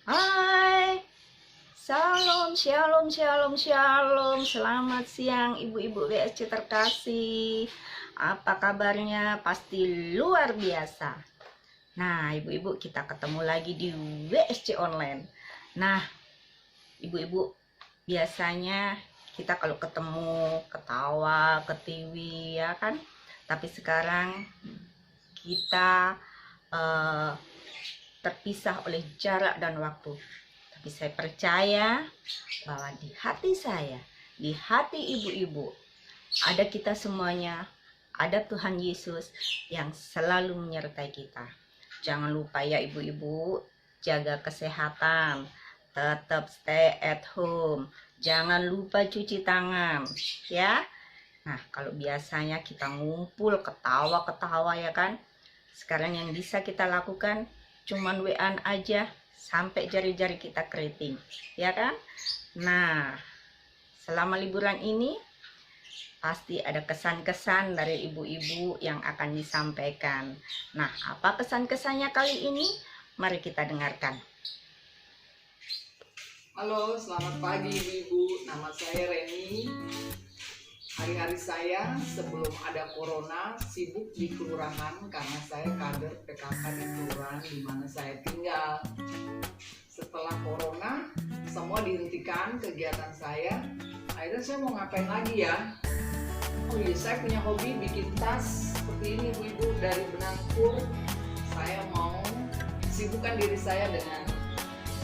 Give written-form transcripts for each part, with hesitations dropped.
Hai, shalom, shalom, shalom, shalom. Selamat siang ibu-ibu WSC terkasih. Apa kabarnya? Pasti luar biasa. Nah, ibu-ibu, kita ketemu lagi di WSC online. Nah, ibu-ibu, biasanya kita kalau ketemu ketawa ke TV ya kan. Tapi sekarang kita terpisah oleh jarak dan waktu. Tapi saya percaya bahwa di hati saya, di hati ibu-ibu, ada kita semuanya, ada Tuhan Yesus yang selalu menyertai kita. Jangan lupa ya ibu-ibu, jaga kesehatan, tetap stay at home, jangan lupa cuci tangan ya. Nah, kalau biasanya kita ngumpul ketawa-ketawa ya kan, sekarang yang bisa kita lakukan cuman WA aja sampai jari-jari kita keriting ya kan. Nah, selama liburan ini pasti ada kesan-kesan dari ibu-ibu yang akan disampaikan. Nah, apa kesan-kesannya kali ini? Mari kita dengarkan. Halo, selamat pagi ibu-ibu. Nama saya Reni. Hari-hari saya sebelum ada corona sibuk di kelurahan karena saya kader PKK di kelurahan di mana saya tinggal. Setelah corona, semua dihentikan kegiatan saya. Akhirnya saya mau ngapain lagi ya? Oh iya, saya punya hobi bikin tas seperti ini ibu-ibu dari benang kur. Saya mau sibukkan diri saya dengan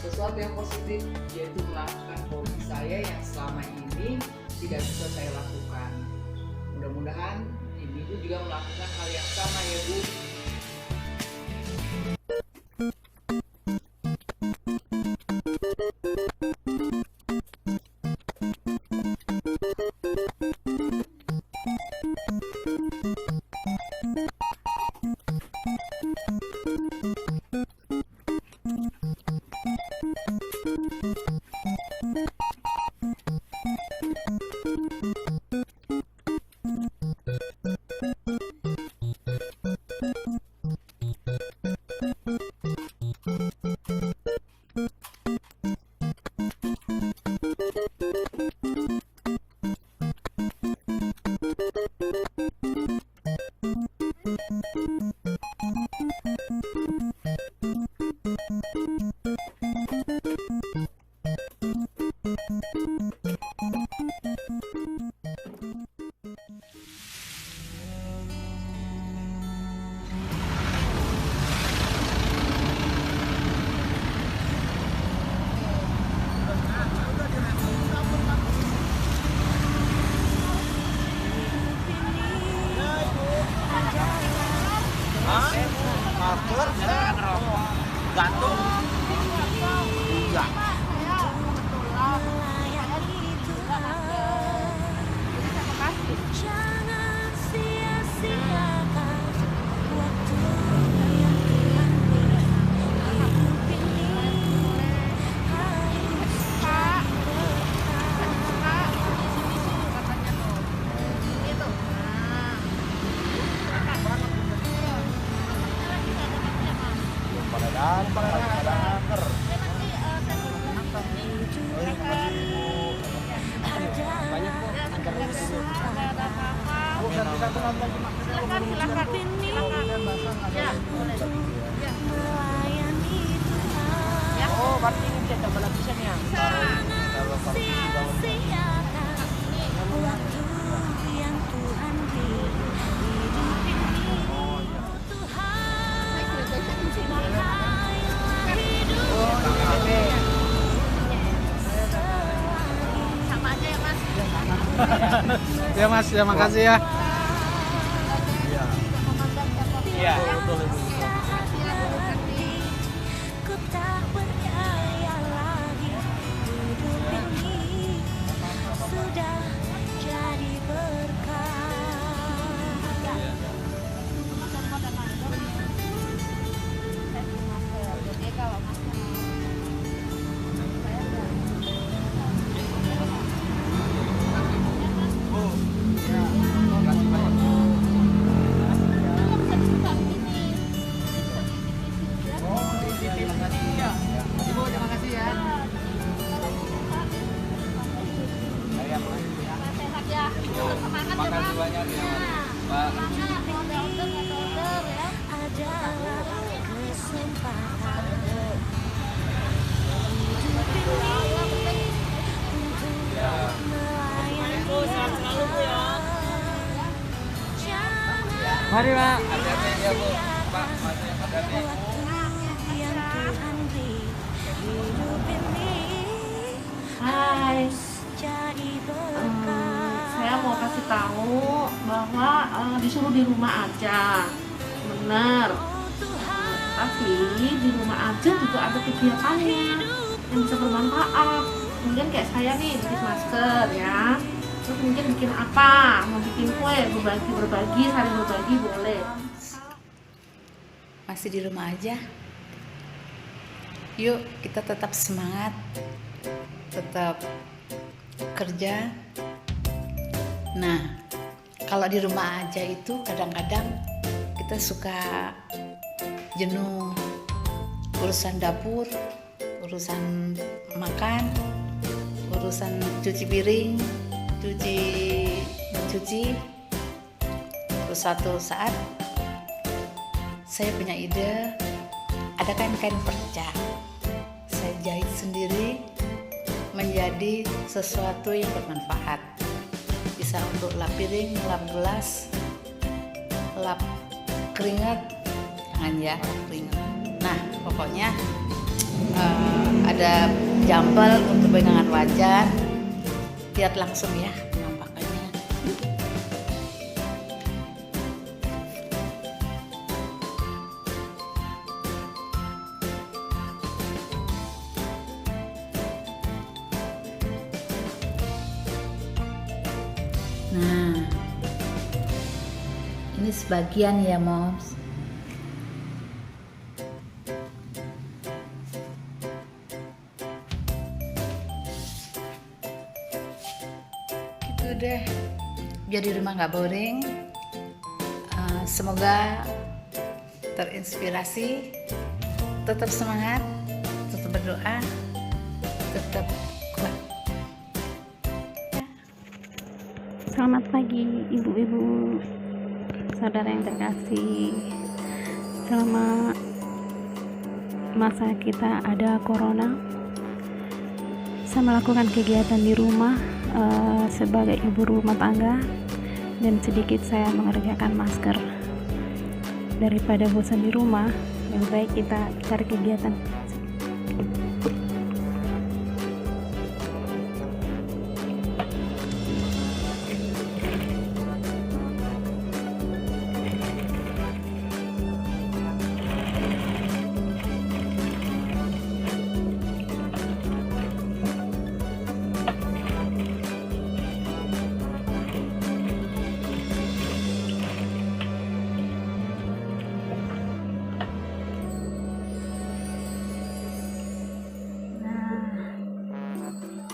sesuatu yang positif, yaitu melakukan hobi saya yang selama ini tidak bisa saya lakukan. Mudah-mudahan ibu juga melakukan hal yang sama ya Bu. Gantung enggak. Jangan sia-siakan waktu yang hidup ini harus melayani Tuhan. Oh, berarti ini bisa coba lapisan ya. Sia-siakan waktu yang Tuhan beri hidup ini. Tuhan, pakailah hidup sama aja ya Mas. Ya Mas, ya makasih ya. Iya. Ku tak berdaya lagi, hidup ini sudah jadi berkah. banyak ya Pak. adalah kesempatan Mari Pak. Hati-hati ya Bu. Pak, hati-hati. yang Tuhan beri hidup ini Hai, jadi berkah. saya mau kasih tahu bahwa disuruh di rumah aja, bener. Tapi di rumah aja juga ada kegiatannya yang bisa bermanfaat. Mungkin kayak saya nih bikin masker ya. Terus mungkin bikin apa? Mau bikin kue, berbagi, saling berbagi boleh. Masih di rumah aja. Yuk kita tetap semangat, tetap kerja. Nah, kalau di rumah aja itu kadang-kadang kita suka jenuh, urusan dapur, urusan makan, urusan cuci piring, cuci. Terus suatu saat saya punya ide, ada kain perca, saya jahit sendiri menjadi sesuatu yang bermanfaat. Bisa untuk lap piring, lap gelas, lap keringat, jangan ya keringat. Nah pokoknya ada jambal untuk pegangan wajan. Lihat langsung ya penampakannya. Nah, ini sebagian ya Moms. Gitu deh, biar di rumah nggak boring. Semoga terinspirasi, tetap semangat, tetap berdoa, tetap kuat. Selamat pagi ibu-ibu, saudara yang terkasih. Selama masa kita ada corona, saya melakukan kegiatan di rumah sebagai ibu rumah tangga, dan sedikit saya mengerjakan masker. Daripada bosan di rumah, lebih baik kita cari kegiatan.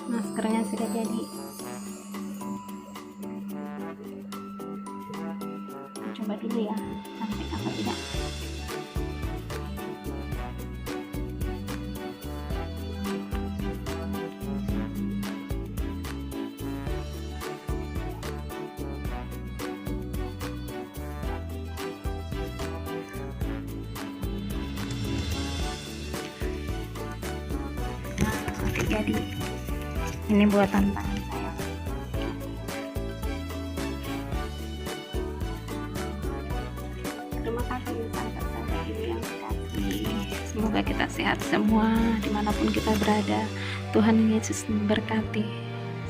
Maskernya sudah jadi. Coba dulu ya, cantik apa tidak. Nah, jadi ini buatan tangan saya. Terima kasih sahabat-sahabat ibu yang terkasih. Semoga kita sehat semua dimanapun kita berada. Tuhan Yesus memberkati.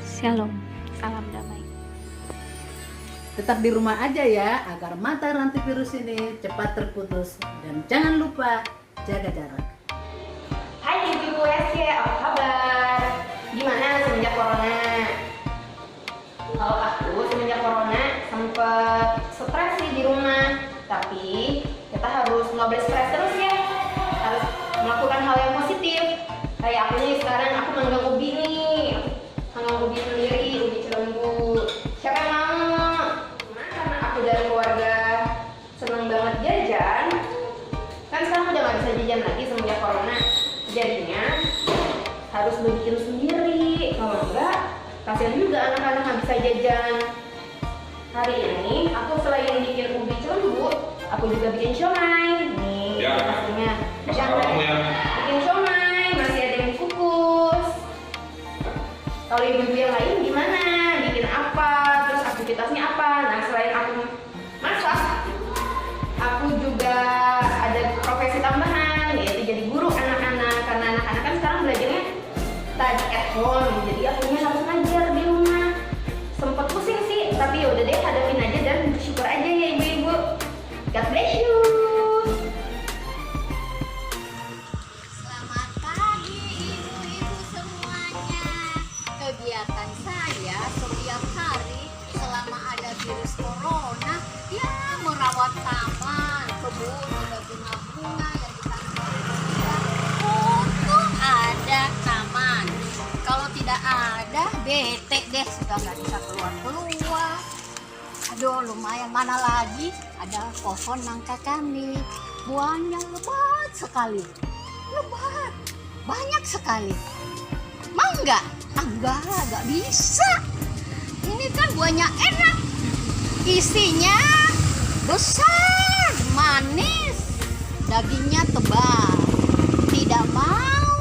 Shalom, salam damai. Tetap di rumah aja ya, agar mata rantai virus ini cepat terputus. Dan jangan lupa jaga jarak. Hai ibu-ibu SY, apa kabar? Gimana semenjak corona? Kalau aku semenjak corona sempet stres sih di rumah. Tapi kita harus nggak boleh stres terus ya. Harus melakukan hal yang positif. Kayak aku nih sekarang aku manggang ubi nih. Manggang ubi sendiri, ubi Cilembu. Siapa yang mau? Nah, karena aku dari keluarga seneng banget jajan. Kan sekarang udah nggak bisa jajan lagi semenjak corona. Jadinya harus bikin sendiri, kalau enggak kasihan juga anak-anak nggak bisa jajan. Hari ini aku selain bikin ubi cembu, aku juga bikin siomay. Nih, Ya. pastinya. Masak kamu ya. Bikin siomay, masih ada yang kukus. Kalau ibu-ibu yang lain gimana? Bikin apa? Terus aktivitasnya apa? Nah, selain aku masak, aku juga ada profesi tambahan, yaitu jadi guru anak-anak. Karena anak-anak kan sekarang belajarnya tadi at home, jadi akunya harus ngajar di rumah. Sempet pusing sih, tapi yaudah deh, hadapin aja dan bersyukur aja ya ibu-ibu. God bless you. Selamat pagi ibu-ibu semuanya. Kegiatan saya setiap hari selama ada virus corona ya merawat taman, kebun, ada bunga-bunga yang ditanam manusia. Untung ada taman. Kalau tidak ada, bete deh, sudah nggak bisa keluar-keluar. Aduh, lumayan, mana lagi ada pohon nangka kami. Buahnya lebat sekali. Lebat, banyak sekali. Mau nggak? Nggak bisa. Ini kan buahnya enak. Isinya besar, manis, dagingnya tebal. Tidak mau.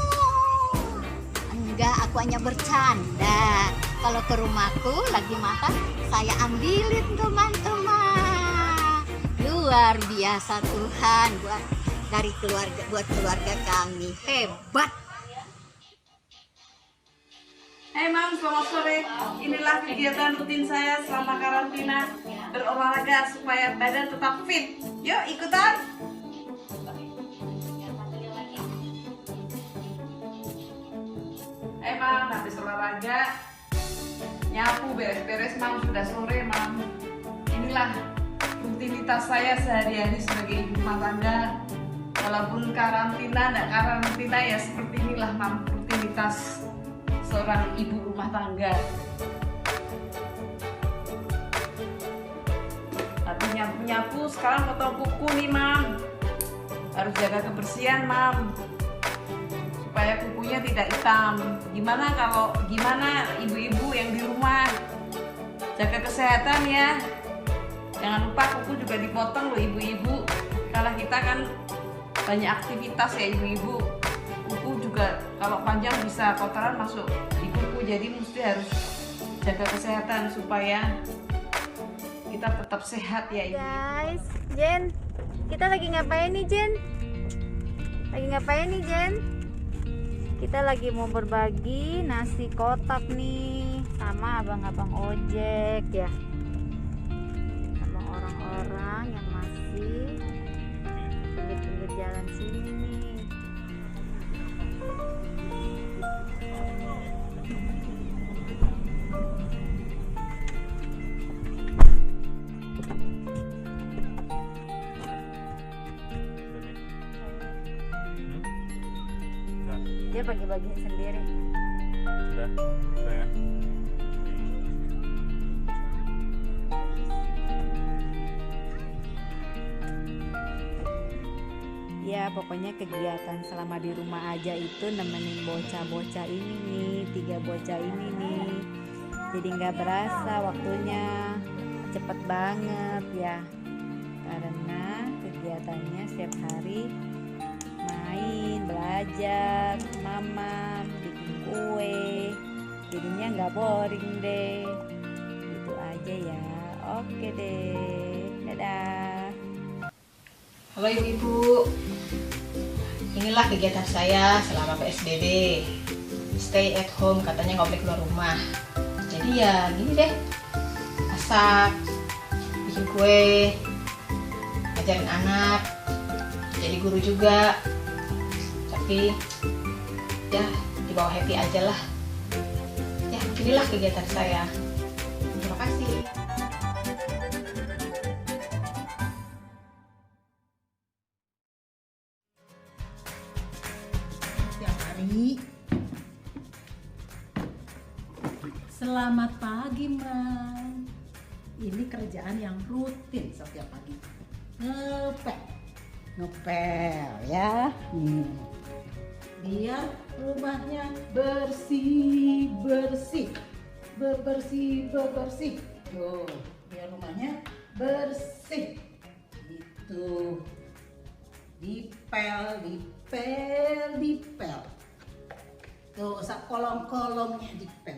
Enggak, aku hanya bercanda. Kalau ke rumahku lagi makan, saya ambilin teman-teman. Luar biasa Tuhan buat keluarga kami. Hebat. Hai Mam, selamat sore. Inilah kegiatan rutin saya selama karantina, berolahraga supaya badan tetap fit. Yuk ikutan. Hai Mam, habis olahraga, nyapu, beres-beres Mam, sudah sore Mam. Inilah rutinitas saya sehari-hari sebagai ibu rumah tangga. Walaupun karantina, nggak karantina ya seperti inilah Mam, rutinitas seorang ibu rumah tangga. Habis nyapu-nyapu, sekarang potong kuku nih Mam. Harus jaga kebersihan Mam, supaya kukunya tidak hitam. Gimana ibu-ibu yang di rumah, jaga kesehatan ya. Jangan lupa kuku juga dipotong loh ibu-ibu, karena kita kan banyak aktivitas ya ibu-ibu. Kuku juga kalau panjang bisa kotoran masuk di kuku, jadi mesti harus jaga kesehatan supaya kita tetap sehat ya ibu. Guys, Jen, kita lagi ngapain nih Jen? Kita lagi mau berbagi nasi kotak nih sama abang-abang ojek ya, sama orang-orang yang masih pinggir-pinggir jalan sini nih. Dia bagi-bagiin sendiri. Sudah ya. Ya pokoknya kegiatan selama di rumah aja itu nemenin bocah-bocah ini nih, 3 bocah ini nih. Jadi nggak berasa waktunya, cepet banget ya. Karena kegiatannya setiap hari main, belajar, mama, bikin kue. Jadinya nggak boring deh. Gitu aja ya. Oke deh. Dadah. Halo ibu-ibu, inilah kegiatan saya selama PSBB. Stay at home, katanya nggak boleh keluar rumah. Jadi ya gini deh, masak, bikin kue, ngajarin anak, jadi guru juga. Tapi ya dibawa happy aja lah. Ya inilah kegiatan saya. Terima kasih. Selamat pagi, Mam. Ini kerjaan yang rutin setiap pagi. Ngepel ya. Biar rumahnya bersih. Bersih. Tuh, biar rumahnya bersih. Itu dipel. Tuh, sak kolong-kolongnya dipel.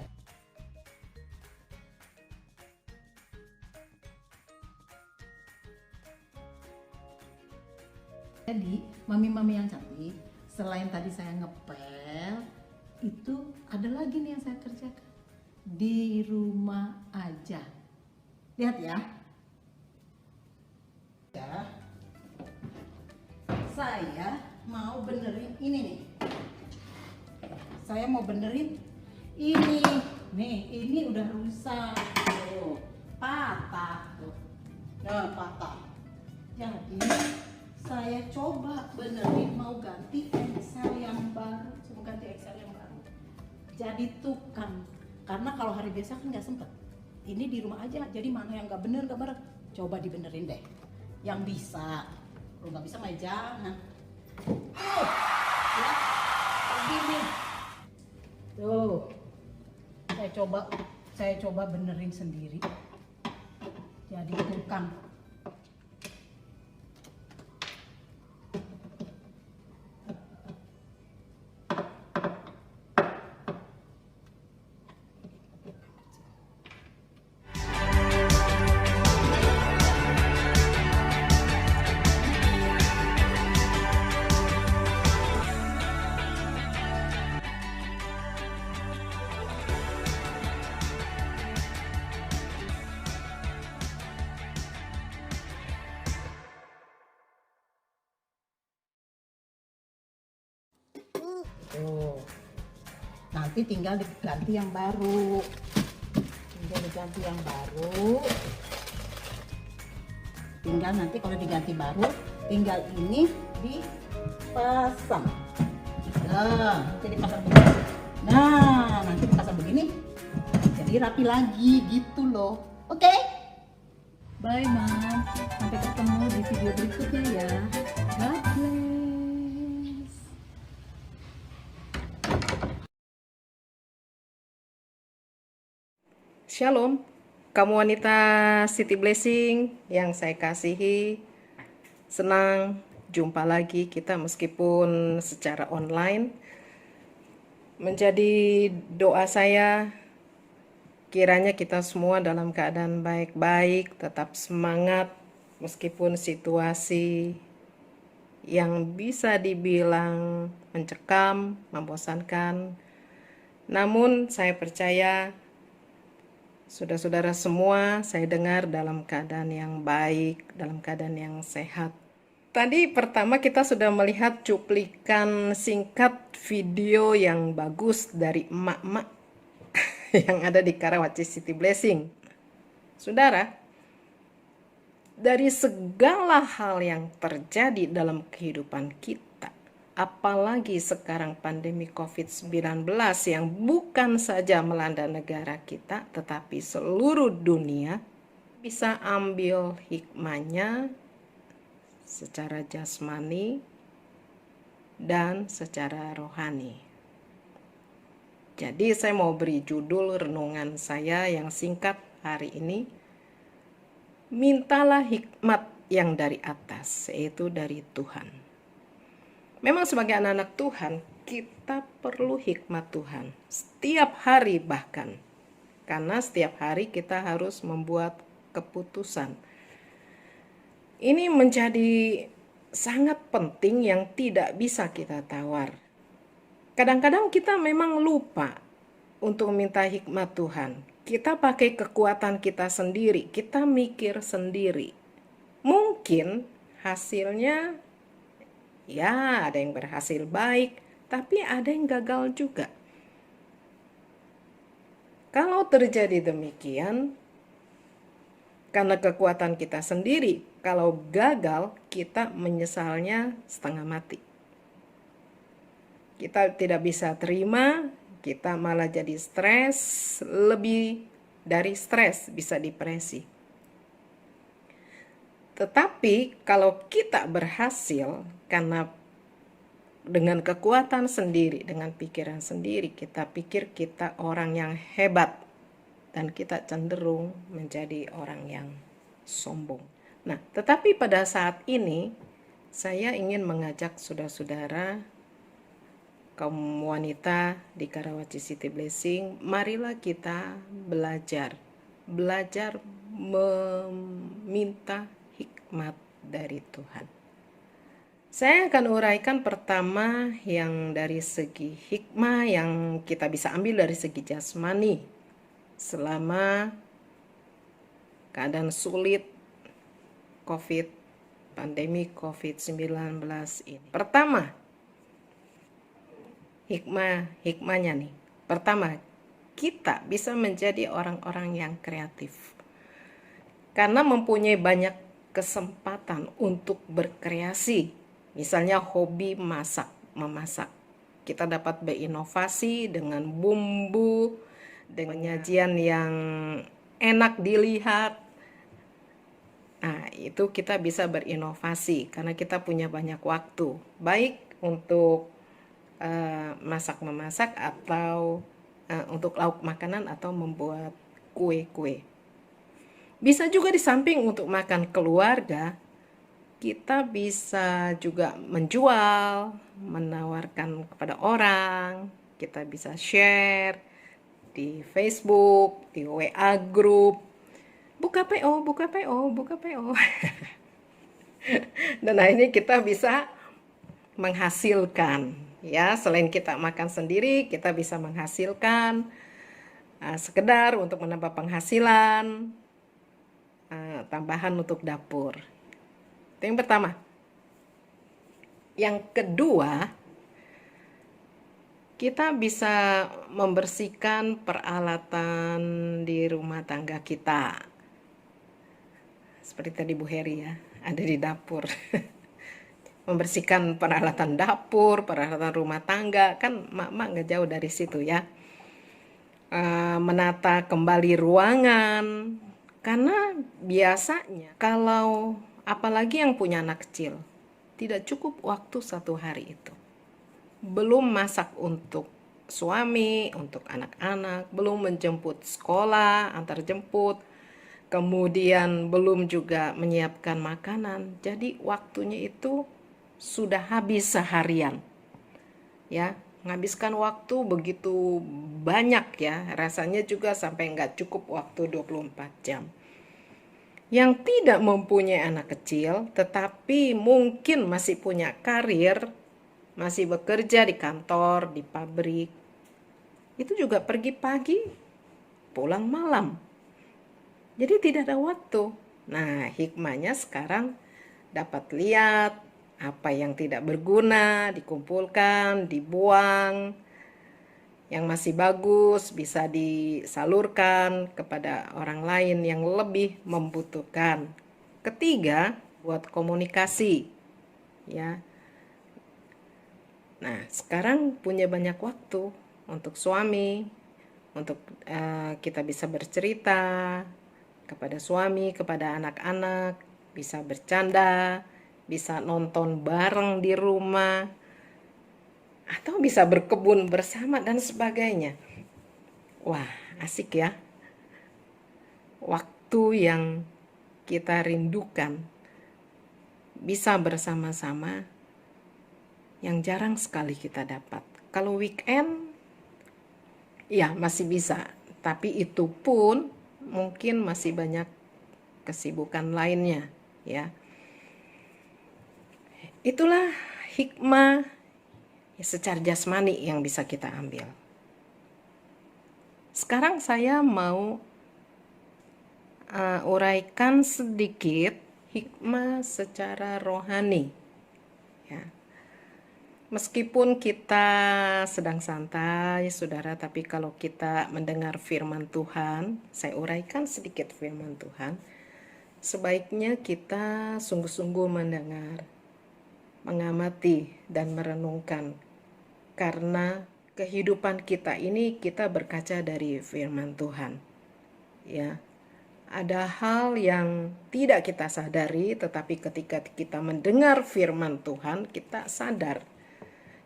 Jadi, mami-mami yang cantik, selain tadi saya ngepel, itu ada lagi nih yang saya kerjakan. Di rumah aja. Lihat ya. Saya mau benerin ini nih. Saya mau benerin ini. Nih, ini udah rusak. Tuh, patah. Tuh. Nah, patah. Jadi, saya coba benerin, mau ganti Excel yang baru. Mau ganti Excel yang baru. Jadi tukang. Karena kalau hari biasa kan nggak sempet. Ini di rumah aja. Jadi mana yang nggak bener, coba dibenerin deh. Yang bisa. Kalau nggak bisa mah jangan. Tuh, ya, begini. Tuh, saya coba benerin sendiri. Jadi tukang. Tuh. Nanti tinggal diganti yang baru. Tinggal nanti kalau diganti baru, tinggal ini dipasang. Nanti dipasang begini. Nah, nanti dipasang begini. Jadi rapi lagi gitu loh. Oke? Bye, Mam. Sampai ketemu di video berikutnya ya. God bless. Shalom, kamu wanita City Blessing yang saya kasihi. Senang jumpa lagi kita meskipun secara online. Menjadi doa saya, kiranya kita semua dalam keadaan baik-baik, tetap semangat meskipun situasi yang bisa dibilang mencekam, membosankan. Namun saya percaya saudara-saudara semua, saya dengar dalam keadaan yang baik, dalam keadaan yang sehat. Tadi pertama kita sudah melihat cuplikan singkat video yang bagus dari emak-emak yang ada di Karawaci City Blessing. Saudara, dari segala hal yang terjadi dalam kehidupan kita, apalagi sekarang pandemi COVID-19 yang bukan saja melanda negara kita, tetapi seluruh dunia, bisa ambil hikmahnya secara jasmani dan secara rohani. Jadi saya mau beri judul renungan saya yang singkat hari ini, mintalah hikmat yang dari atas, yaitu dari Tuhan. Memang sebagai anak-anak Tuhan, kita perlu hikmat Tuhan. Setiap hari bahkan. Karena setiap hari kita harus membuat keputusan. Ini menjadi sangat penting yang tidak bisa kita tawar. Kadang-kadang kita memang lupa untuk meminta hikmat Tuhan. Kita pakai kekuatan kita sendiri, kita mikir sendiri. Mungkin hasilnya ya, ada yang berhasil baik, tapi ada yang gagal juga. Kalau terjadi demikian, karena kekuatan kita sendiri, kalau gagal, kita menyesalnya setengah mati. Kita tidak bisa terima, kita malah jadi stres, lebih dari stres, bisa depresi. Tetapi kalau kita berhasil, karena dengan kekuatan sendiri, dengan pikiran sendiri, kita pikir kita orang yang hebat. dan kita cenderung menjadi orang yang sombong. Nah, tetapi pada saat ini saya ingin mengajak saudara-saudara kaum wanita di Karawaci City Blessing, marilah kita belajar meminta hikmat dari Tuhan. Saya akan uraikan pertama yang dari segi hikmah yang kita bisa ambil dari segi jasmani selama keadaan sulit pandemi COVID-19 ini. Pertama, hikmahnya nih. Pertama, kita bisa menjadi orang-orang yang kreatif. Karena mempunyai banyak kesempatan untuk berkreasi. Misalnya hobi memasak. Kita dapat berinovasi dengan bumbu, dengan penyajian yang enak dilihat. Nah, itu kita bisa berinovasi karena kita punya banyak waktu. Baik untuk memasak atau untuk lauk makanan atau membuat kue-kue. Bisa juga di samping untuk makan keluarga, kita bisa juga menjual, menawarkan kepada orang, kita bisa share di Facebook, di WA group, buka PO. Dan akhirnya kita bisa menghasilkan, ya, selain kita makan sendiri, kita bisa menghasilkan sekedar untuk menambah penghasilan, tambahan untuk dapur. Itu yang pertama. Yang kedua, kita bisa membersihkan peralatan di rumah tangga kita. Seperti tadi Bu Heri ya, ada di dapur. Membersihkan peralatan dapur, peralatan rumah tangga, kan mak-mak gak jauh dari situ ya. Menata kembali ruangan, karena biasanya kalau apalagi yang punya anak kecil, tidak cukup waktu 1 hari itu. Belum masak untuk suami, untuk anak-anak, belum menjemput sekolah, antar jemput, kemudian belum juga menyiapkan makanan. Jadi waktunya itu sudah habis seharian. Ya, menghabiskan waktu begitu banyak ya, rasanya juga sampai nggak cukup waktu 24 jam. Yang tidak mempunyai anak kecil, tetapi mungkin masih punya karir, masih bekerja di kantor, di pabrik, itu juga pergi pagi, pulang malam. Jadi tidak ada waktu. Nah, hikmahnya sekarang dapat lihat apa yang tidak berguna, dikumpulkan, dibuang. Yang masih bagus bisa disalurkan kepada orang lain yang lebih membutuhkan. Ketiga, buat komunikasi. Ya. Nah, sekarang punya banyak waktu untuk suami, untuk kita bisa bercerita kepada suami, kepada anak-anak, bisa bercanda, bisa nonton bareng di rumah, atau bisa berkebun bersama dan sebagainya. Wah, asik ya. Waktu yang kita rindukan bisa bersama-sama yang jarang sekali kita dapat. Kalau weekend ya masih bisa, tapi itu pun mungkin masih banyak kesibukan lainnya ya. Itulah hikmah secara jasmani yang bisa kita ambil. Sekarang saya mau uraikan sedikit hikmah secara rohani. Ya. Meskipun kita sedang santai, saudara, tapi kalau kita mendengar firman Tuhan, saya uraikan sedikit firman Tuhan, sebaiknya kita sungguh-sungguh mendengar, mengamati, dan merenungkan. Karena kehidupan kita ini kita berkaca dari firman Tuhan. Ya. Ada hal yang tidak kita sadari, tetapi ketika kita mendengar firman Tuhan, kita sadar.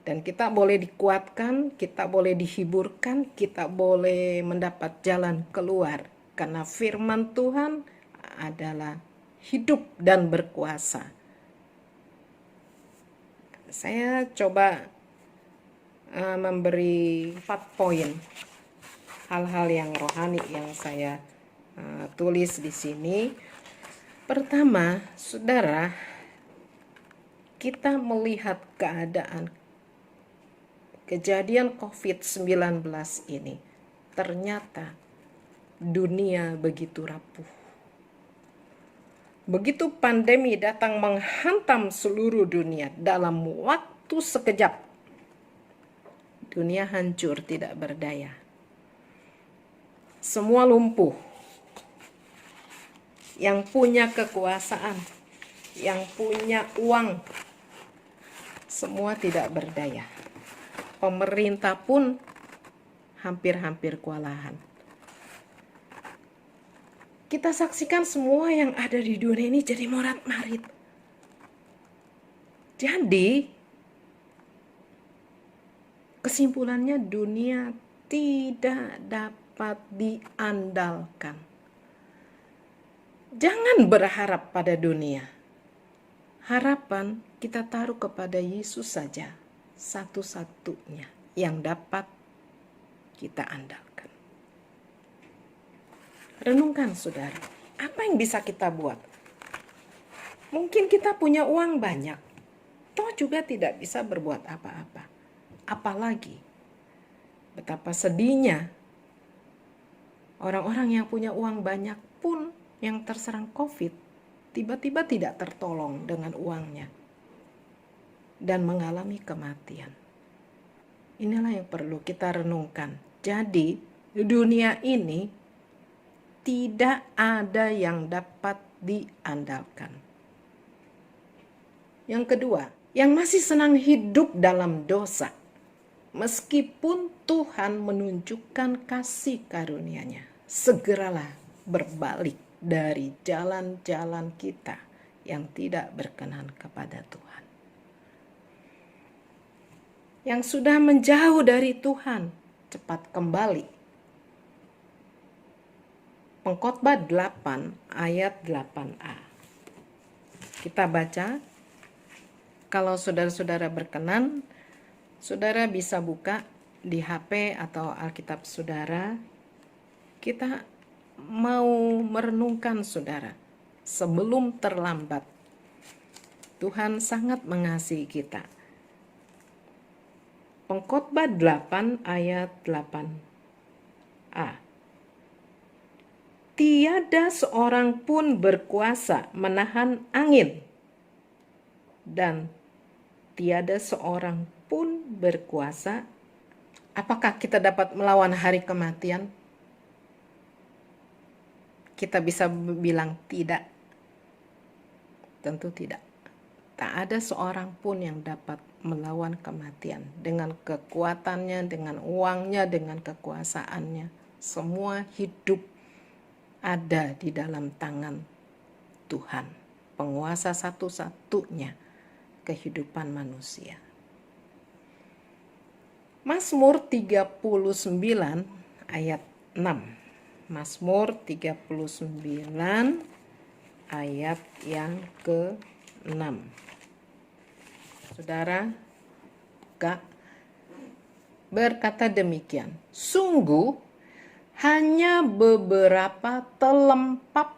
Dan kita boleh dikuatkan, kita boleh dihiburkan, kita boleh mendapat jalan keluar. Karena firman Tuhan adalah hidup dan berkuasa. Saya coba memberi 4 poin hal-hal yang rohani yang saya tulis di sini. Pertama, saudara, kita melihat keadaan kejadian COVID-19 ini, ternyata dunia begitu rapuh. Begitu pandemi datang menghantam seluruh dunia dalam waktu sekejap, dunia hancur tidak berdaya. Semua lumpuh. Yang punya kekuasaan, yang punya uang, semua tidak berdaya. Pemerintah pun hampir-hampir kewalahan. Kita saksikan semua yang ada di dunia ini jadi morat-marit. Jadi, kesimpulannya dunia tidak dapat diandalkan. Jangan berharap pada dunia. Harapan kita taruh kepada Yesus saja, satu-satunya yang dapat kita andalkan. Renungkan saudara, apa yang bisa kita buat? Mungkin kita punya uang banyak, toh juga tidak bisa berbuat apa-apa. Apalagi betapa sedihnya orang-orang yang punya uang banyak pun yang terserang COVID tiba-tiba tidak tertolong dengan uangnya dan mengalami kematian. Inilah yang perlu kita renungkan. Jadi dunia ini tidak ada yang dapat diandalkan. Yang kedua, yang masih senang hidup dalam dosa, meskipun Tuhan menunjukkan kasih karunia-Nya, segeralah berbalik dari jalan-jalan kita yang tidak berkenan kepada Tuhan. Yang sudah menjauh dari Tuhan, cepat kembali. Pengkhotbah 8 ayat 8a. Kita baca, kalau saudara-saudara berkenan, saudara bisa buka di HP atau Alkitab saudara. Kita mau merenungkan saudara, sebelum terlambat. Tuhan sangat mengasihi kita. Pengkhotbah 8 ayat 8a. Tiada seorang pun berkuasa menahan angin, dan tiada seorang pun berkuasa. Apakah kita dapat melawan hari kematian? Kita bisa bilang tidak. Tentu tidak. Tak ada seorang pun yang dapat melawan kematian dengan kekuatannya, dengan uangnya, dengan kekuasaannya. Semua hidup ada di dalam tangan Tuhan, penguasa satu-satunya kehidupan manusia. Mazmur 39 ayat 6. Mazmur 39 ayat yang ke-6. Saudara, Kak berkata demikian, sungguh hanya beberapa telempap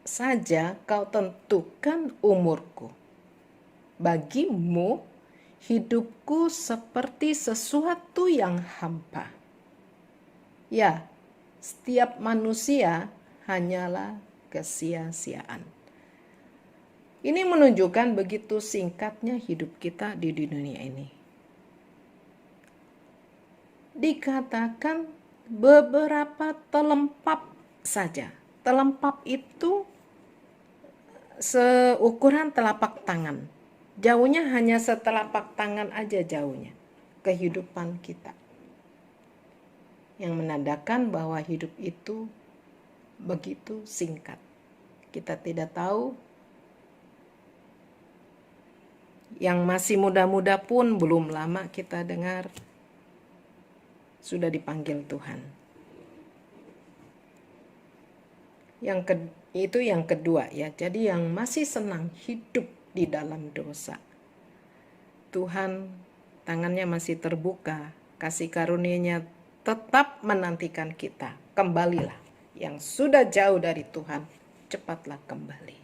saja kau tentukan umurku. Bagimu hidupku seperti sesuatu yang hampa. Ya, setiap manusia hanyalah kesia-siaan. Ini menunjukkan begitu singkatnya hidup kita di dunia ini. Dikatakan beberapa telempap saja. Telempap itu seukuran telapak tangan. Jauhnya hanya setelapak tangan aja jauhnya kehidupan kita. Yang menandakan bahwa hidup itu begitu singkat. Kita tidak tahu Yang masih muda-muda pun belum lama kita dengar sudah dipanggil Tuhan. Itu yang kedua ya. Jadi yang masih senang hidup di dalam dosa, Tuhan tangannya masih terbuka, kasih karunia-Nya tetap menantikan kita. Kembalilah. Yang sudah jauh dari Tuhan, cepatlah kembali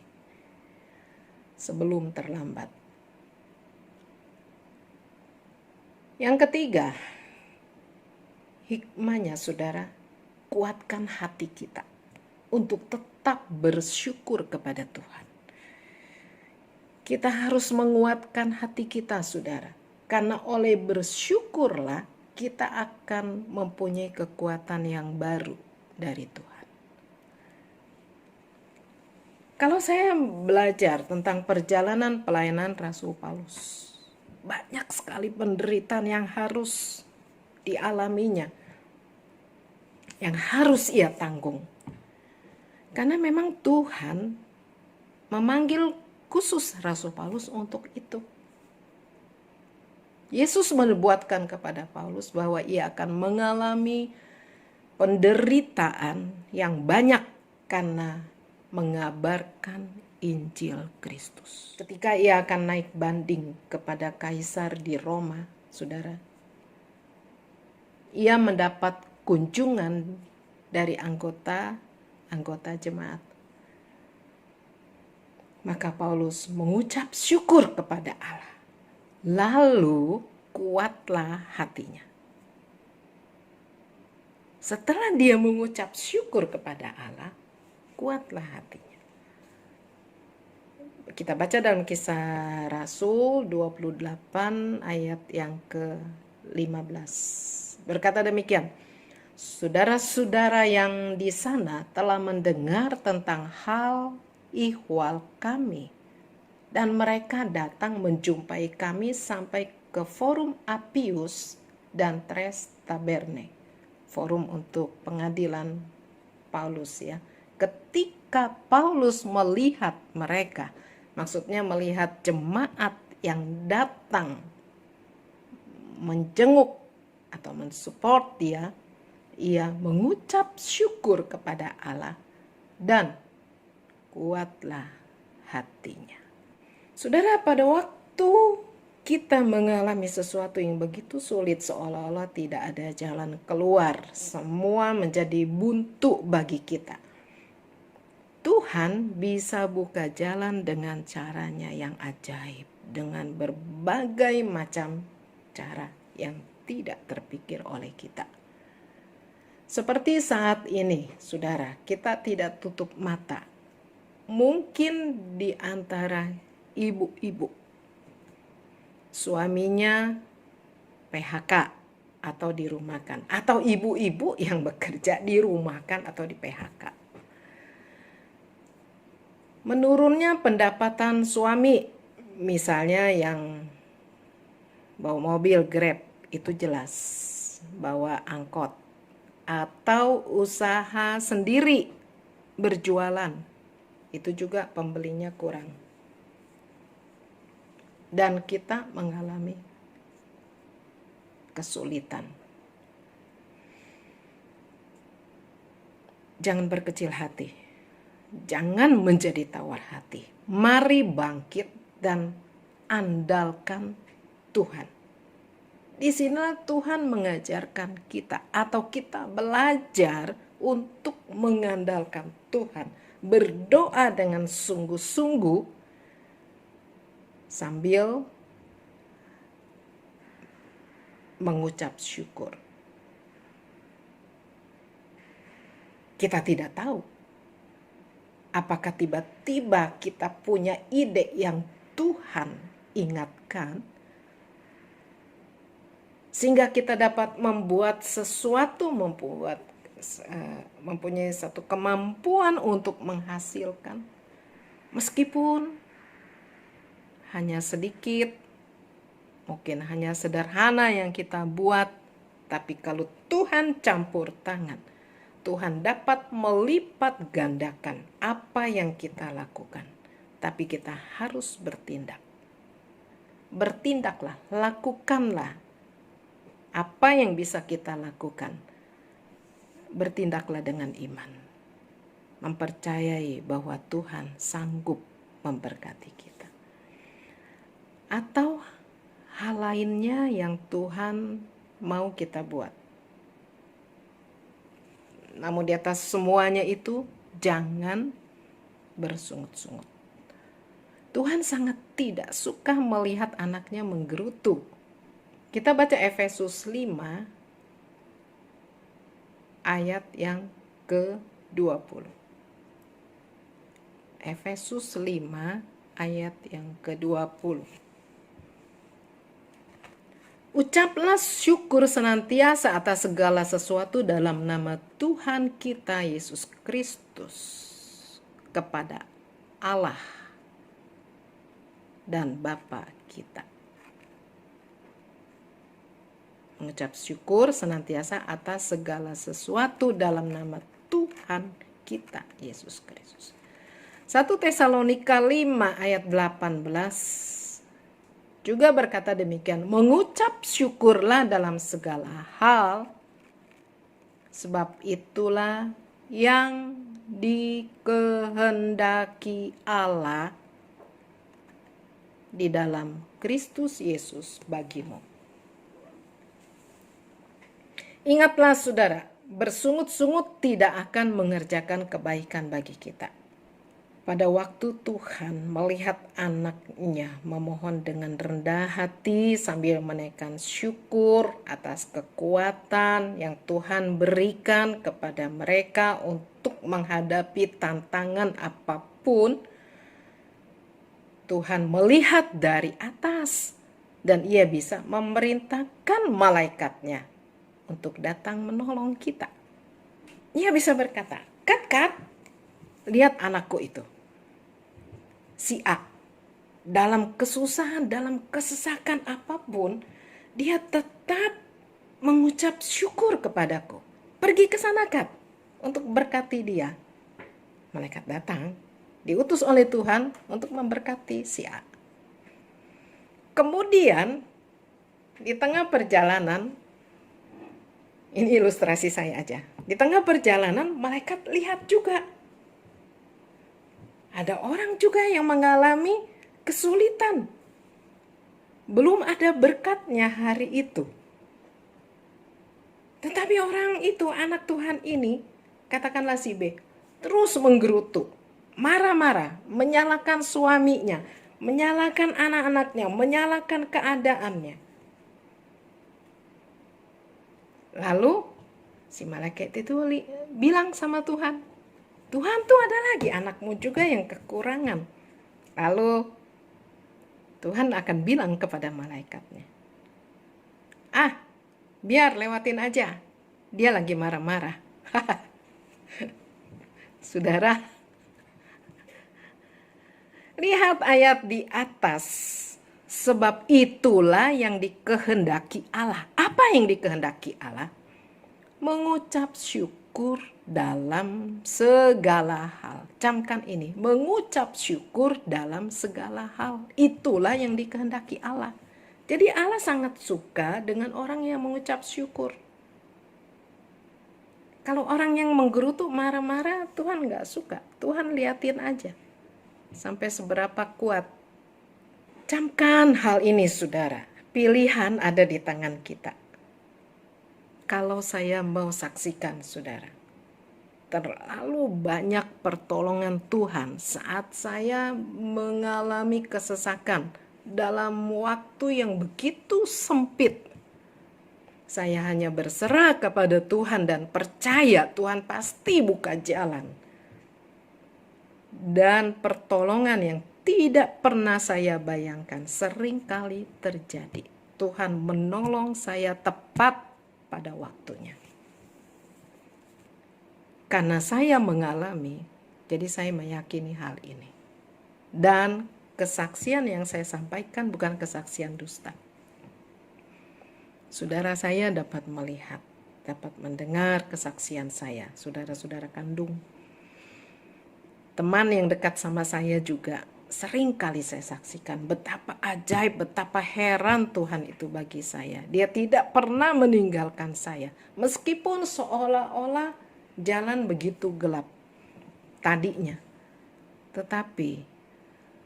sebelum terlambat. Yang ketiga, hikmahnya saudara, kuatkan hati kita untuk tetap bersyukur kepada Tuhan. Kita harus menguatkan hati kita saudara, karena oleh bersyukurlah kita akan mempunyai kekuatan yang baru dari Tuhan. Kalau saya belajar tentang perjalanan pelayanan Rasul Paulus, banyak sekali penderitaan yang harus dialaminya, yang harus ia tanggung. Karena memang Tuhan memanggil khusus Rasul Paulus untuk itu. Yesus menubuatkan kepada Paulus bahwa ia akan mengalami penderitaan yang banyak karena mengabarkan Injil Kristus. Ketika ia akan naik banding kepada kaisar di Roma, saudara, ia mendapat kunjungan dari anggota jemaat. Maka Paulus mengucap syukur kepada Allah. Lalu kuatlah hatinya. Setelah dia mengucap syukur kepada Allah, kuatlah hatinya. Kita baca dalam Kisah Rasul 28 ayat yang ke-15. Berkata demikian, saudara-saudara yang di sana telah mendengar tentang hal ihwal kami, dan mereka datang menjumpai kami sampai ke Forum Appius dan Tres Taberne, forum untuk pengadilan Paulus ya. Ketika Paulus melihat mereka, maksudnya melihat jemaat yang datang menjenguk atau mensupport dia, ia mengucap syukur kepada Allah dan kuatlah hatinya. Saudara, pada waktu kita mengalami sesuatu yang begitu sulit, seolah-olah tidak ada jalan keluar, semua menjadi buntu bagi kita, Tuhan bisa buka jalan dengan caranya yang ajaib, dengan berbagai macam cara yang tidak terpikir oleh kita. Seperti saat ini, saudara, kita tidak tutup mata. Mungkin di antara ibu-ibu, suaminya PHK atau dirumahkan, atau ibu-ibu yang bekerja dirumahkan atau di PHK. Menurunnya pendapatan suami, misalnya yang bawa mobil Grab, itu jelas, bawa angkot, atau usaha sendiri berjualan, itu juga pembelinya kurang. Dan kita mengalami kesulitan. Jangan berkecil hati. Jangan menjadi tawar hati. Mari bangkit dan andalkan Tuhan. Di sini Tuhan mengajarkan kita, atau kita belajar untuk mengandalkan Tuhan. Berdoa dengan sungguh-sungguh sambil mengucap syukur. Kita tidak tahu apakah tiba-tiba kita punya ide yang Tuhan ingatkan, sehingga kita dapat membuat sesuatu, mempunyai satu kemampuan untuk menghasilkan, meskipun hanya sedikit, mungkin hanya sederhana yang kita buat, tapi kalau Tuhan campur tangan, Tuhan dapat melipat gandakan apa yang kita lakukan. Tapi kita harus bertindak. bertindaklah, lakukanlah apa yang bisa kita lakukan. Bertindaklah dengan iman, mempercayai bahwa Tuhan sanggup memberkati kita. Atau hal lainnya yang Tuhan mau kita buat. Namun di atas semuanya itu, jangan bersungut-sungut. Tuhan sangat tidak suka melihat anaknya menggerutu. Kita baca Efesus 5 ayat yang ke-20. Efesus 5 ayat yang ke-20. Ucaplah syukur senantiasa atas segala sesuatu dalam nama Tuhan kita Yesus Kristus kepada Allah dan Bapa kita. Mengucap syukur senantiasa atas segala sesuatu dalam nama Tuhan kita Yesus Kristus. 1 Tesalonika 5 ayat 18 juga berkata demikian, mengucap syukurlah dalam segala hal, sebab itulah yang dikehendaki Allah di dalam Kristus Yesus bagimu. Ingatlah saudara, bersungut-sungut tidak akan mengerjakan kebaikan bagi kita. Pada waktu Tuhan melihat anaknya memohon dengan rendah hati sambil menaikkan syukur atas kekuatan yang Tuhan berikan kepada mereka untuk menghadapi tantangan apapun, Tuhan melihat dari atas dan ia bisa memerintahkan malaikatnya untuk datang menolong kita. Ia bisa berkata, Kat, lihat anakku itu, si A, dalam kesusahan, dalam kesesakan apapun, dia tetap mengucap syukur kepadaku. Pergi ke sana, Kat, untuk berkati dia. Malaikat datang, diutus oleh Tuhan untuk memberkati si A. Kemudian, di tengah perjalanan, ini ilustrasi saya aja. Di tengah perjalanan, malaikat lihat juga. Ada orang juga yang mengalami kesulitan. Belum ada berkatnya hari itu. Tetapi orang itu, anak Tuhan ini, katakanlah si B, terus menggerutu, marah-marah, menyalahkan suaminya, menyalahkan anak-anaknya, menyalahkan keadaannya. Lalu si malaikat itu bilang sama Tuhan, Tuhan tuh ada lagi anakmu juga yang kekurangan. Lalu Tuhan akan bilang kepada malaikatnya, biar lewatin aja, dia lagi marah-marah. Saudara, lihat ayat di atas. Sebab itulah yang dikehendaki Allah. Apa yang dikehendaki Allah? Mengucap syukur dalam segala hal. Camkan ini, mengucap syukur dalam segala hal. Itulah yang dikehendaki Allah. Jadi Allah sangat suka dengan orang yang mengucap syukur. Kalau orang yang menggerutu marah-marah, Tuhan gak suka. Tuhan liatin aja sampai seberapa kuat. Camkan hal ini, saudara. Pilihan ada di tangan kita. Kalau saya mau saksikan, saudara, terlalu banyak pertolongan Tuhan saat saya mengalami kesesakan dalam waktu yang begitu sempit. Saya hanya berserah kepada Tuhan dan percaya Tuhan pasti buka jalan. Dan pertolongan yang tidak pernah saya bayangkan seringkali terjadi. Tuhan menolong saya tepat pada waktunya. Karena saya mengalami, jadi saya meyakini hal ini. Dan kesaksian yang saya sampaikan bukan kesaksian dusta. Saudara saya dapat melihat, dapat mendengar kesaksian saya, saudara-saudara kandung. Teman yang dekat sama saya juga sering kali saya saksikan betapa ajaib, betapa heran Tuhan itu bagi saya. Dia tidak pernah meninggalkan saya. Meskipun seolah-olah jalan begitu gelap tadinya. Tetapi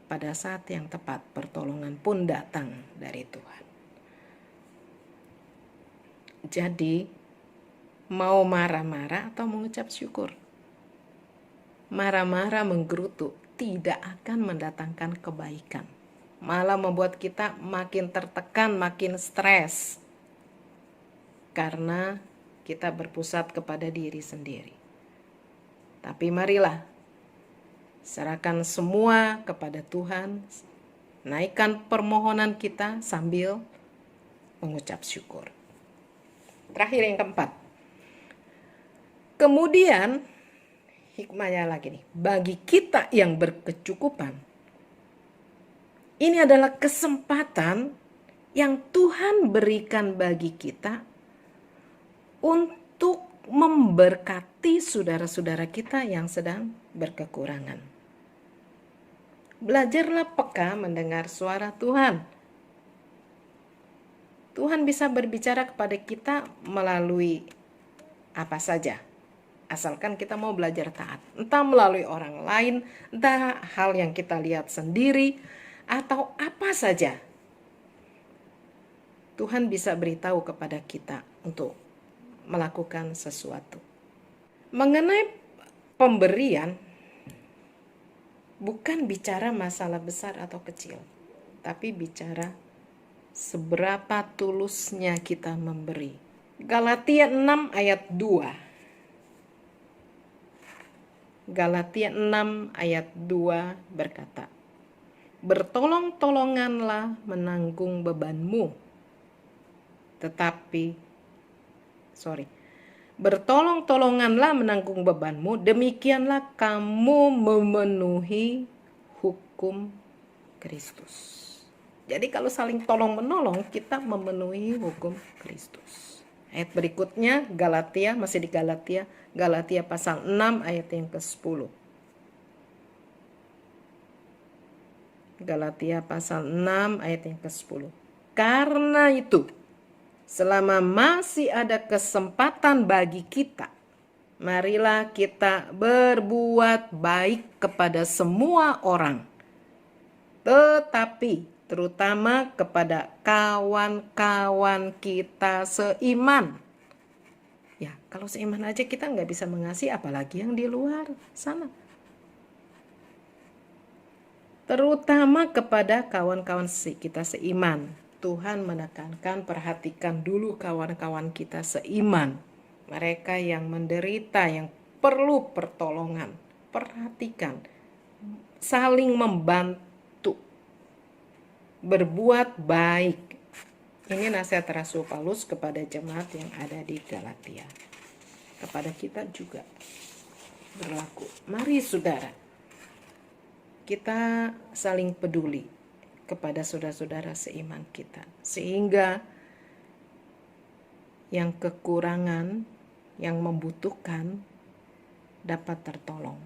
pada saat yang tepat pertolongan pun datang dari Tuhan. Jadi mau marah-marah atau mengucap syukur? Marah-marah menggerutu tidak akan mendatangkan kebaikan. Malah membuat kita makin tertekan, makin stres. Karena kita berpusat kepada diri sendiri. Tapi marilah serahkan semua kepada Tuhan. Naikkan permohonan kita sambil mengucap syukur. Terakhir yang keempat. Kemudian hikmahnya lagi nih, bagi kita yang berkecukupan, ini adalah kesempatan yang Tuhan berikan bagi kita untuk memberkati saudara-saudara kita yang sedang berkekurangan. Belajarlah peka mendengar suara Tuhan. Tuhan bisa berbicara kepada kita melalui apa saja. Asalkan kita mau belajar taat. Entah melalui orang lain, entah hal yang kita lihat sendiri, atau apa saja. Tuhan bisa beritahu kepada kita untuk melakukan sesuatu. Mengenai pemberian, bukan bicara masalah besar atau kecil, tapi bicara seberapa tulusnya kita memberi. Galatia 6 ayat 2. Galatia 6 ayat 2 berkata, bertolong-tolonganlah menanggung bebanmu. Bertolong-tolonganlah menanggung bebanmu, demikianlah kamu memenuhi hukum Kristus. Jadi kalau saling tolong-menolong, kita memenuhi hukum Kristus. Ayat berikutnya Galatia, masih di Galatia pasal 6 ayat yang ke-10. Galatia pasal 6 ayat yang ke-10. Karena itu, selama masih ada kesempatan bagi kita, marilah kita berbuat baik kepada semua orang. Tetapi terutama kepada kawan-kawan kita seiman. Ya, kalau seiman aja kita nggak bisa mengasihi, apalagi yang di luar sana. Terutama kepada kawan-kawan kita seiman. Tuhan menekankan, perhatikan dulu kawan-kawan kita seiman. Mereka yang menderita, yang perlu pertolongan. Perhatikan, saling membantu. Berbuat baik. Ini nasihat Rasul Paulus kepada jemaat yang ada di Galatia. Kepada kita juga berlaku. Mari saudara, kita saling peduli kepada saudara-saudara seiman kita. Sehingga yang kekurangan, yang membutuhkan dapat tertolong.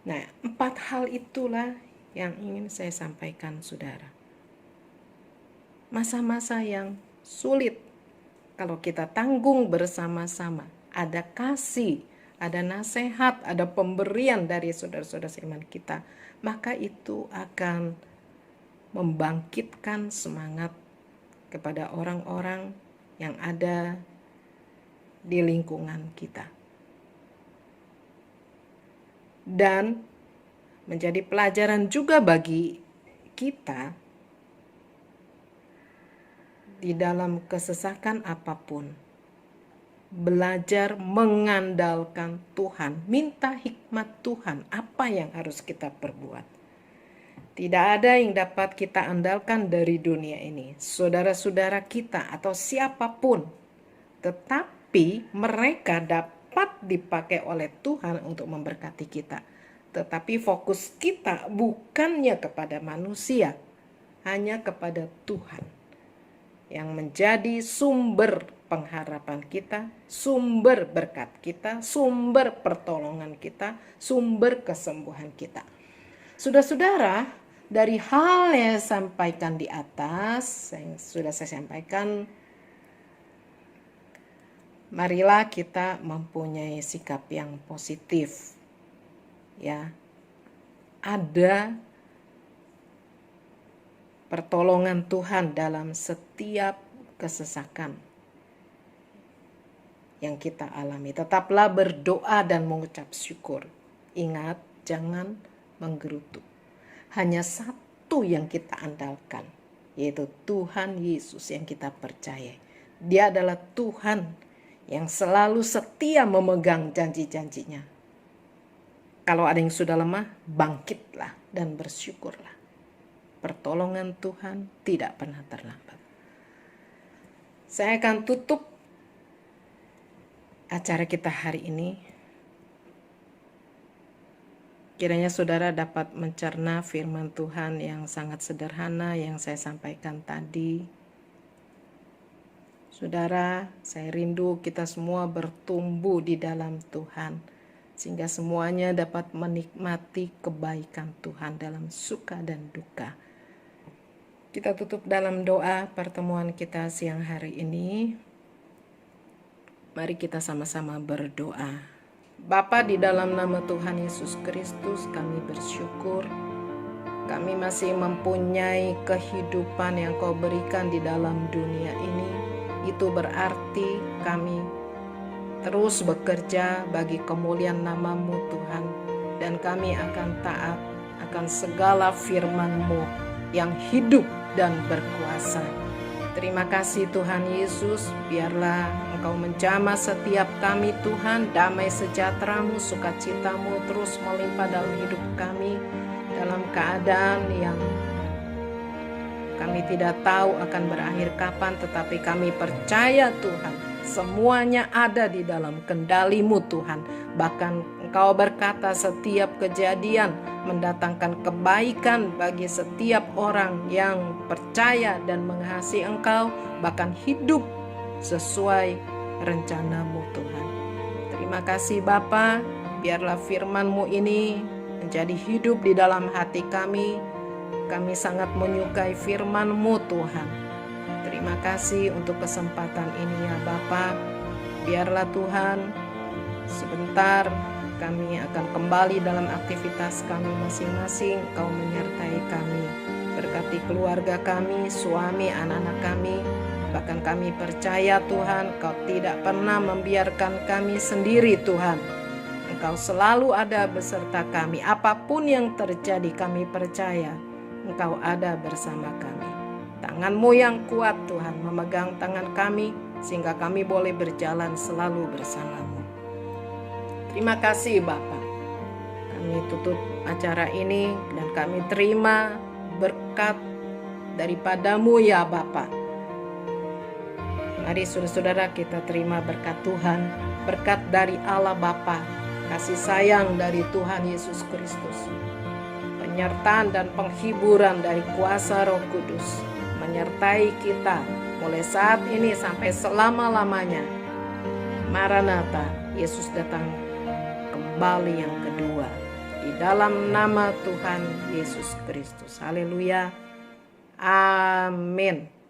Nah, 4 hal itulah yang ingin saya sampaikan saudara. Masa-masa yang sulit, kalau kita tanggung bersama-sama, ada kasih, ada nasihat, ada pemberian dari saudara-saudara seiman kita, maka itu akan membangkitkan semangat kepada orang-orang yang ada di lingkungan kita. Dan menjadi pelajaran juga bagi kita di dalam kesesakan apapun, belajar mengandalkan Tuhan, minta hikmat Tuhan, apa yang harus kita perbuat. Tidak ada yang dapat kita andalkan dari dunia ini, saudara-saudara kita atau siapapun, tetapi mereka dapat dipakai oleh Tuhan untuk memberkati kita. Tetapi fokus kita bukannya kepada manusia, hanya kepada Tuhan yang menjadi sumber pengharapan kita, sumber berkat kita, sumber pertolongan kita, sumber kesembuhan kita. Saudara-saudara, dari hal yang saya sampaikan di atas, yang sudah saya sampaikan, marilah kita mempunyai sikap yang positif. Ya. Ada pertolongan Tuhan dalam setiap kesesakan yang kita alami. Tetaplah berdoa dan mengucap syukur. Ingat, jangan menggerutu. Hanya satu yang kita andalkan, yaitu Tuhan Yesus yang kita percaya. Dia adalah Tuhan yang selalu setia memegang janji-janjinya. Kalau ada yang sudah lemah, bangkitlah dan bersyukurlah. Pertolongan Tuhan tidak pernah terlambat. Saya akan tutup acara kita hari ini. Kiranya saudara dapat mencerna firman Tuhan yang sangat sederhana yang saya sampaikan tadi. Saudara, saya rindu kita semua bertumbuh di dalam Tuhan, sehingga semuanya dapat menikmati kebaikan Tuhan dalam suka dan duka. Kita tutup dalam doa pertemuan kita siang hari ini. Mari kita sama-sama berdoa. Bapa, di dalam nama Tuhan Yesus Kristus kami bersyukur. Kami masih mempunyai kehidupan yang Kau berikan di dalam dunia ini. Itu berarti kami terus bekerja bagi kemuliaan nama-Mu Tuhan. Dan kami akan taat akan segala firman-Mu yang hidup dan berkuasa. Terima kasih Tuhan Yesus, biarlah Engkau menjamah setiap kami Tuhan, damai sejahtera-Mu, sukacita-Mu terus melimpah dalam hidup kami, dalam keadaan yang kami tidak tahu akan berakhir kapan, tetapi kami percaya Tuhan, semuanya ada di dalam kendali-Mu Tuhan. Bahkan Engkau berkata setiap kejadian mendatangkan kebaikan bagi setiap orang yang percaya dan mengasihi Engkau, bahkan hidup sesuai rencana-Mu Tuhan. Terima kasih Bapa, biarlah firman-Mu ini menjadi hidup di dalam hati kami. Kami sangat menyukai firman-Mu Tuhan. Terima kasih untuk kesempatan ini ya Bapa. Biarlah Tuhan, sebentar kami akan kembali dalam aktivitas kami masing-masing. Kau menyertai kami, berkati keluarga kami, suami, anak-anak kami. Bahkan kami percaya Tuhan, Kau tidak pernah membiarkan kami sendiri Tuhan. Engkau selalu ada beserta kami. Apapun yang terjadi kami percaya Engkau ada bersama kami. Tangan-Mu yang kuat Tuhan memegang tangan kami, sehingga kami boleh berjalan selalu bersama-Mu. Terima kasih Bapa. Kami tutup acara ini dan kami terima berkat daripada-Mu ya Bapa. Mari saudara-saudara kita terima berkat Tuhan, berkat dari Allah Bapa, kasih sayang dari Tuhan Yesus Kristus, penyertaan dan penghiburan dari kuasa Roh Kudus menyertai kita mulai saat ini sampai selama-lamanya. Maranatha, Yesus datang kembali yang kedua. Di dalam nama Tuhan Yesus Kristus. Haleluya. Amin.